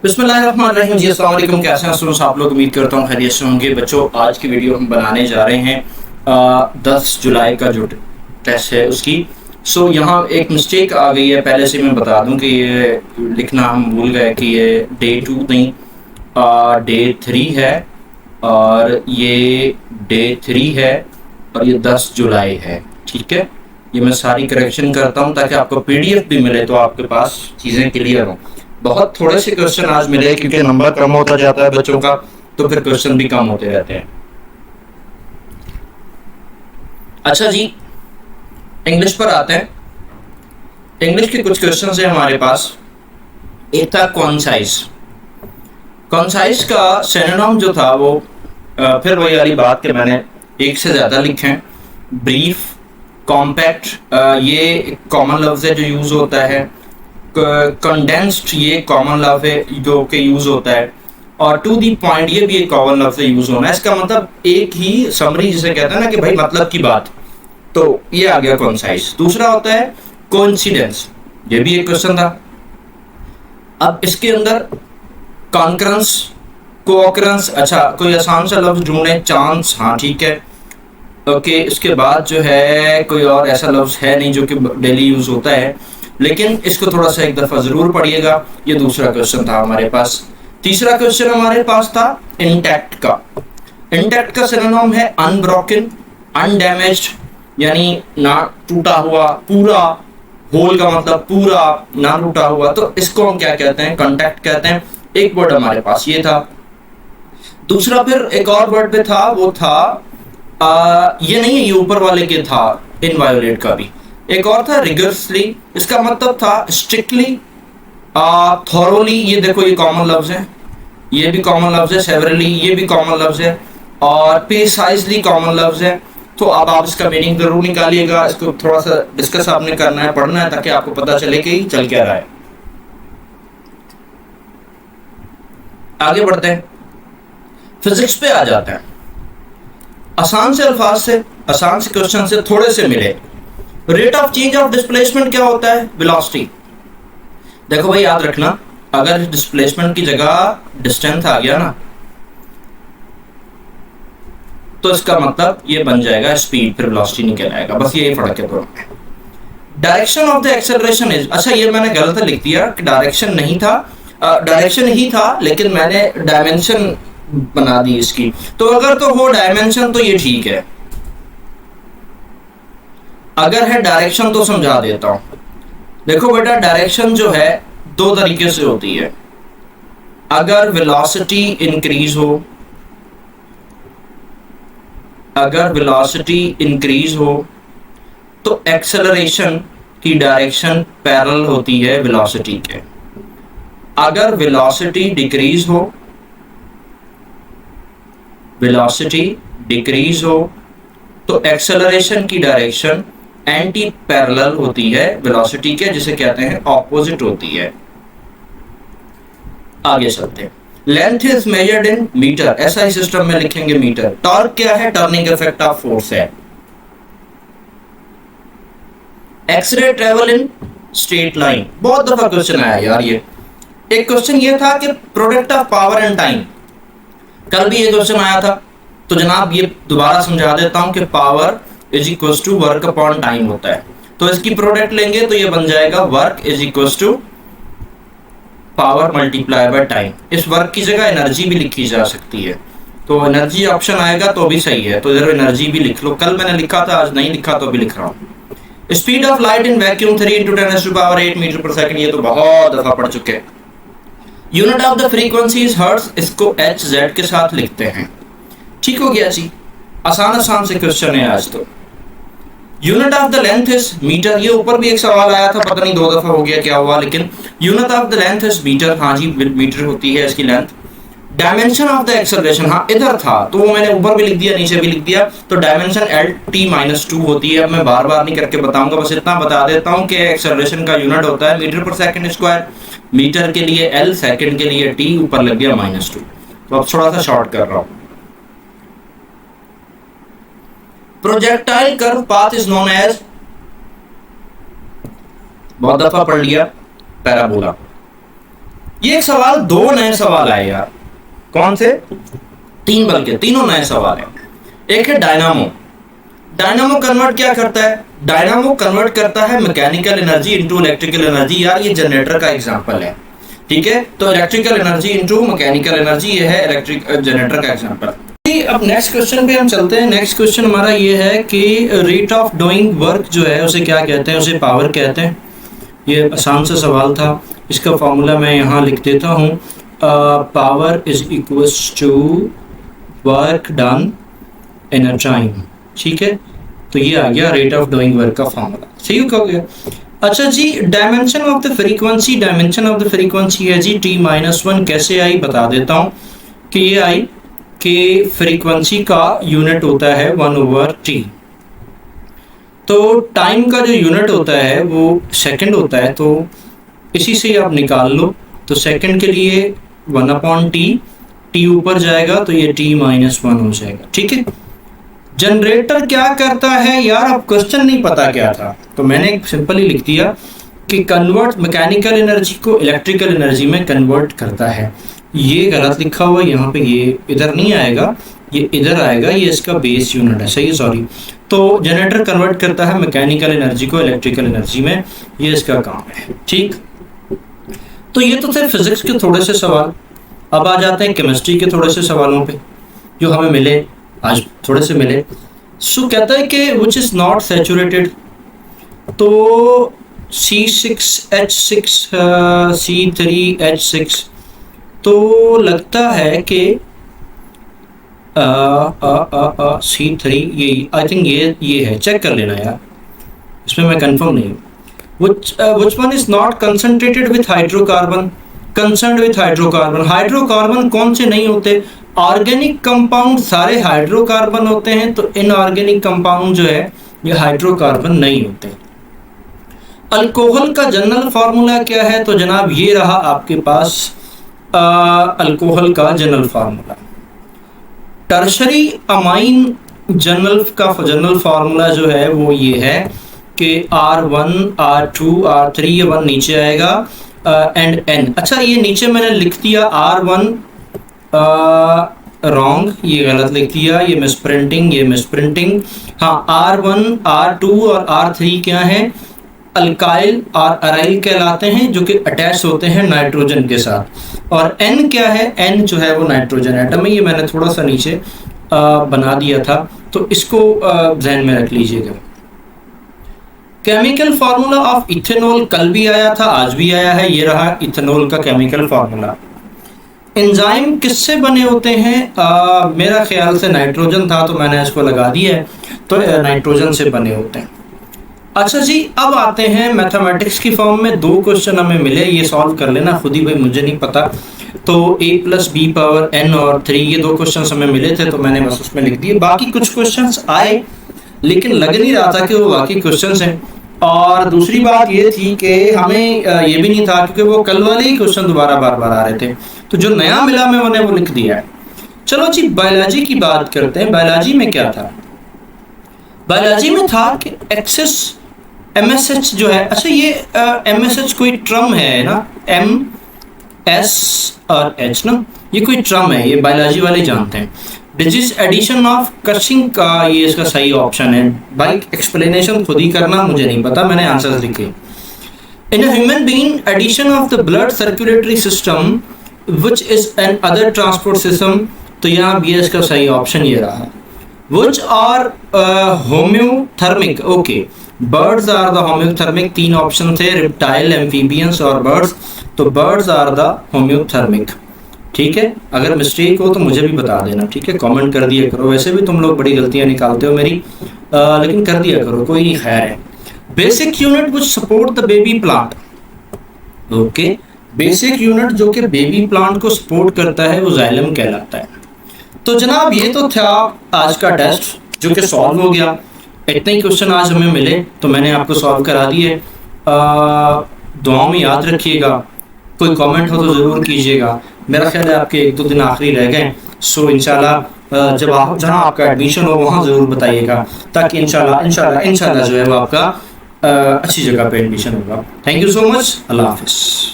बिस्मिल्लाहिर्रहमानिर्रहीम जी, अस्सलाम वालेकुम। कैसे हैं सुनो आप लोग? उम्मीद करता हूँ खैरियत से होंगे। बच्चों, आज की वीडियो हम बनाने जा रहे हैं 10 जुलाई का जो टेस्ट है उसकी। यहाँ एक मिस्टेक आ गई है। पहले से मैं बता दूं कि ये लिखना हम भूल गए कि ये डे 2 नहीं, डे 3 है, और ये डे 3 है, और ये 10 जुलाई है। ठीक है, ये मैं सारी करेक्शन करता हूँ ताकि आपको पीडीएफ भी मिले तो आपके पास चीज़ें क्लियर हों। बहुत थोड़े से क्वेश्चन आज मिले क्योंकि नंबर कम होता जाता है बच्चों का, तो फिर क्वेश्चन भी कम होते रहते हैं। अच्छा जी, इंग्लिश पर आते हैं। इंग्लिश के कुछ क्वेश्चन है हमारे पास। एक था कॉन्साइज। कॉन्साइज का सिनोनिम जो था वो फिर वही वाली बात कि मैंने एक से ज़्यादा लिखे हैं। ब्रीफ, कॉम्पैक्ट, ये कॉमन लफ्ज़ है जो यूज़ होता है। कंडेंस्ड, ये कॉमन लफ्ज़ है जो कि यूज़ होता है। और टू दी पॉइंट, ये भी एक कॉमन लफ्ज़ यूज़ होना है। इसका मतलब एक ही समरी जिसे कहते हैं ना कि भाई मतलब की बात, तो ये आ गया कॉन्साइज। दूसरा होता है कोइंसिडेंस, ये भी एक क्वेश्चन था। अब इसके अंदर कॉन्करेंस, कोऑकरेंस, अच्छा कोई आसान सा लफ्ज़ ढूंढे। चांस, हाँ ठीक है, ओके। इसके बाद जो है कोई और ऐसा लफ्ज़ है नहीं जो कि डेली यूज़ होता है, लेकिन इसको थोड़ा सा एक दफ़ा ज़रूर पढ़िएगा। ये दूसरा क्वेश्चन था हमारे पास। तीसरा क्वेश्चन हमारे पास था इंटैक्ट का। इंटैक्ट का सिनोनिम है अनब्रोकन, अनडैमेज्ड, यानी ना टूटा हुआ, पूरा। होल का मतलब पूरा, ना टूटा हुआ, तो इसको हम क्या कहते हैं? कंटैक्ट कहते हैं। एक वर्ड हमारे पास ये था। दूसरा फिर एक और वर्ड पे था, वो था ये नहीं है, ये ऊपर वाले के था, इनवायोलेट का भी एक और था रिगरसली। इसका मतलब था स्ट्रिक्टली, थॉरोली, ये देखो ये कॉमन लफ्ज है, ये भी कॉमन लफ्ज है। सेवरली, ये भी कॉमन लफ्ज है। और प्रिसाइजली कॉमन लफ्ज है। तो अब आप इसका मीनिंग जरूर निकालिएगा। इसको थोड़ा सा डिस्कस आपने करना है, पढ़ना है, ताकि आपको पता चले कि चल क्या रहा है। आगे बढ़ते हैं, फिजिक्स पे आ जाते हैं। आसान से अल्फाज से, आसान से क्वेश्चन से थोड़े से मिले। Rate of change of displacement क्या होता है? वेलोसिटी। देखो भाई याद रखना, अगर डिस्प्लेसमेंट की जगह डिस्टेंस आ गया ना, तो इसका मतलब ये बन जाएगा स्पीड, फिर वेलोसिटी नहीं कहलाएगा। बस यही फर्क है दोनों में। Direction of the acceleration is, अच्छा ये मैंने गलत लिख दिया कि डायरेक्शन नहीं था, डायरेक्शन ही था, लेकिन मैंने डायमेंशन बना दी इसकी। तो अगर तो हो डायमेंशन तो ये ठीक है, अगर है डायरेक्शन तो समझा देता हूं। देखो बेटा, डायरेक्शन जो है दो तरीके से होती है। अगर वेलोसिटी इंक्रीज हो, अगर वेलोसिटी इंक्रीज हो तो एक्सेलरेशन की डायरेक्शन पैरेलल होती है वेलोसिटी के। अगर वेलोसिटी डिक्रीज हो, वेलोसिटी डिक्रीज हो तो एक्सेलरेशन की डायरेक्शन एंटी पैरेलल होती है वेलोसिटी के, जिसे कहते हैं ऑपोजिट होती है। आगे चलते हैं। Length is measured in meter, ऐसा ही सिस्टम में लिखेंगे मीटर। टॉर्क क्या है? टर्निंग इफेक्ट ऑफ फोर्स है। X ray travel in straight line, बहुत दफा क्वेश्चन आया यार ये। एक क्वेश्चन ये था कि product of power and time, कल भी ये क्वेश्चन आया था। तो जनाब ये दोबारा समझा देता हूं कि power is equal to work upon time होता है। तो इसकी प्रोडक्ट लेंगे तो ये बन जाएगा work is equal to power multiply by time. इस वर्क की जगह एनर्जी भी लिखी जा सकती है, तो एनर्जी ऑप्शन आएगा तो भी सही है। तो इधर एनर्जी भी लिख लो, कल मैंने लिखा था, आज नहीं लिखा तो भी लिख रहा हूं। Speed of light in vacuum 3 × 10⁻⁸ meter पर सेकंड, ये तो बहुत दफा पढ़ चुके हैं। Unit of the frequency is hertz, इसको HZ के साथ लिखते हैं। ठीक हो गया जी, आसान आसान से क्वेश्चन है आज तो। Unit of the length is meter, ये ऊपर भी एक सवाल आया था, पता नहीं 2 दफा हो गया क्या हुआ, लेकिन unit of the length is meter, हाँ जी मीटर होती है इसकी length. Dimension of the acceleration, हाँ इधर था तो वो मैंने ऊपर भी लिख दिया, नीचे भी लिख दिया। तो डायमेंशन LT-2 होती है। अब मैं बार बार नहीं करके बताऊंगा, बस इतना बता देता हूँ कि एक्सेलरेशन का यूनिट होता है मीटर पर सेकंड स्क्वायर। मीटर के लिए L, सेकंड के लिए T, ऊपर लग गया -2। तो अब थोड़ा सा शॉर्ट कर रहा हूं। Projectile curve path is known as, बहुत दफा पढ़ लिया, पैराबोला। ये सवाल, दो नए सवाल आए यार। कौन से? तीन, बल्कि तीनों नए सवाल हैं। एक है डायनामो। डायनामो कन्वर्ट क्या करता है? डायनामो कन्वर्ट करता है mechanical energy into electrical energy. यार ये जनरेटर का एग्जांपल है, ठीक है। तो electrical energy into mechanical energy, ये है इलेक्ट्रिक जनरेटर का एग्जांपल। अब नेक्स्ट क्वेश्चन पे हम चलते हैं। नेक्स्ट क्वेश्चन हमारा ये है कि रेट ऑफ डूइंग वर्क जो है उसे क्या कहते हैं? उसे पावर कहते हैं। ये आसान सा सवाल था, इसका फॉर्मूला मैं यहाँ लिख देता हूँ। Power is equals to work done in a time, ठीक है। तो ये आ गया रेट ऑफ डूइंग वर्क का फॉर्मूला, सही हो गया। अच्छा जी, dimension of the frequency. Dimension of the frequency है जी t-1। कैसे आई बता देता हूँ कि ये आई कि फ्रीक्वेंसी का यूनिट होता है 1/t। तो टाइम का जो यूनिट होता है वो सेकंड होता है, तो इसी से आप निकाल लो। तो सेकंड के लिए 1/t, t ऊपर जाएगा तो ये t-1 हो जाएगा, ठीक है। जनरेटर क्या करता है यार? अब क्वेश्चन नहीं पता क्या था तो मैंने सिंपली लिख दिया कि कन्वर्ट मैकेनिकल एनर्जी को इलेक्ट्रिकल एनर्जी में कन्वर्ट करता है। ये गलत लिखा हुआ है यहाँ पे, ये इधर नहीं आएगा, ये इधर आएगा, ये इसका बेस यूनिट है, सही है, सॉरी। तो जनरेटर कन्वर्ट करता है मैकेनिकल एनर्जी को इलेक्ट्रिकल एनर्जी में, ये इसका काम है, ठीक। तो ये तो थे फिजिक्स के थोड़े से सवाल। अब आ जाते हैं केमिस्ट्री के थोड़े से सवालों पे जो हमें मिले, आज थोड़े से मिले। सो कहता है कि विच इज नॉट सैचुरेटेड। तो C6H6 C3H6, तो लगता है कि C3, ये आई थिंक ये है, चेक कर लेना यार, इसमें मैं कंफर्म नहीं हूँ। which one is not concentrated with hydrocarbon? concerned with hydrocarbon। Hydrocarbon कौन से नहीं होते? ऑर्गेनिक कंपाउंड सारे हाइड्रोकार्बन होते हैं, तो इनऑर्गेनिक कंपाउंड जो है ये हाइड्रोकार्बन नहीं होते। अल्कोहल का जनरल फार्मूला क्या है? तो जनाब ये रहा आपके पास अल्कोहल का general formula. Tertiary amine general formula जो है वो ये है कि R1 R2 R3, ये 1 नीचे आएगा एंड N। अच्छा ये नीचे मैंने लिख दिया R1 रॉन्ग, ये गलत लिख दिया, ये मिसप्रिंटिंग, ये मिसप्रिंटिंग। हाँ, R1 R2 और R3 क्या है? अल्काइल और अराइल कहलाते हैं, जो कि अटैच होते हैं नाइट्रोजन के साथ। और N क्या है? N जो है वो नाइट्रोजन एटम है। ये मैंने थोड़ा सा नीचे बना दिया था, तो इसको ध्यान में रख लीजिएगा। केमिकल फार्मूला ऑफ इथेनॉल कल भी आया था, आज भी आया है, ये रहा इथेनॉल का केमिकल फार्मूला। एंजाइम किससे बने होते हैं? मेरा ख्याल से नाइट्रोजन था तो मैंने इसको लगा दिया है, तो नाइट्रोजन से बने होते हैं। अच्छा जी, अब आते हैं मैथमेटिक्स की फॉर्म में। 2 क्वेश्चन हमें मिले, ये सॉल्व कर लेना खुद ही भाई, मुझे नहीं पता। तो a + b⁴n और 3, ये 2 क्वेश्चन हमें मिले थे तो मैंने बस उसमें लिख दिए। बाकी कुछ क्वेश्चन आए लेकिन लग नहीं रहा था कि वो बाकी क्वेश्चन हैं। और दूसरी बात ये थी कि हमें ये भी नहीं था, क्योंकि वो कल वाले ही क्वेश्चन दोबारा बार बार आ रहे थे, तो जो नया मिला मैंने वो लिख दिया है। चलो जी, बायोलॉजी की बात करते हैं। बायोलॉजी में क्या था? बायोलॉजी में था कि एक्सेस MSH जो है, अच्छा ये MSH कोई ट्रम है ना, MS और H ना, ये कोई ट्रम है, ये बायोलॉजी वाले जानते हैं। डिजिट एडिशन ऑफ कशिंग का ये इसका सही ऑप्शन है भाई। एक्सप्लेनेशन खुद ही करना, मुझे नहीं पता, मैंने आंसर्स लिखे। In a human being addition of the blood circulatory system which is an other transport system, तो यहाँ भी इसका सही ऑप्शन ये रहा। Which are homeothermic, okay, birds are the homeothermic. 3 option थे, रिप्टाइल, एम्फीबियंस और बर्ड्स, तो बर्ड्स आर द होम्योथर्मिक, ठीक है। अगर मिस्टेक हो तो मुझे भी बता देना, ठीक है, कमेंट कर दिया करो। वैसे भी तुम लोग बड़ी गलतियां निकालते हो मेरी, लेकिन कर दिया करो, कोई नहीं, खैर है। Basic unit which support the baby plant, okay, basic unit जो कि बेबी प्लांट को सपोर्ट करता है वो जाइलम कहलाता है। तो जनाब ये तो था आज का टेस्ट जो कि सॉल्व हो गया। इतने ही क्वेश्चन आज हमें मिले तो मैंने आपको सॉल्व करा दिए। दुआओं में याद रखिएगा, कोई कमेंट हो तो ज़रूर कीजिएगा। मेरा ख्याल है आपके 1-2 दिन आखिरी रह गए, सो इंशाल्लाह जब आप जहाँ आपका एडमिशन हो वहाँ ज़रूर बताइएगा, ताकि इंशाल्लाह जो है वो आपका अच्छी जगह पे एडमिशन होगा। थैंक यू सो मच, अल्लाह हाफिज़।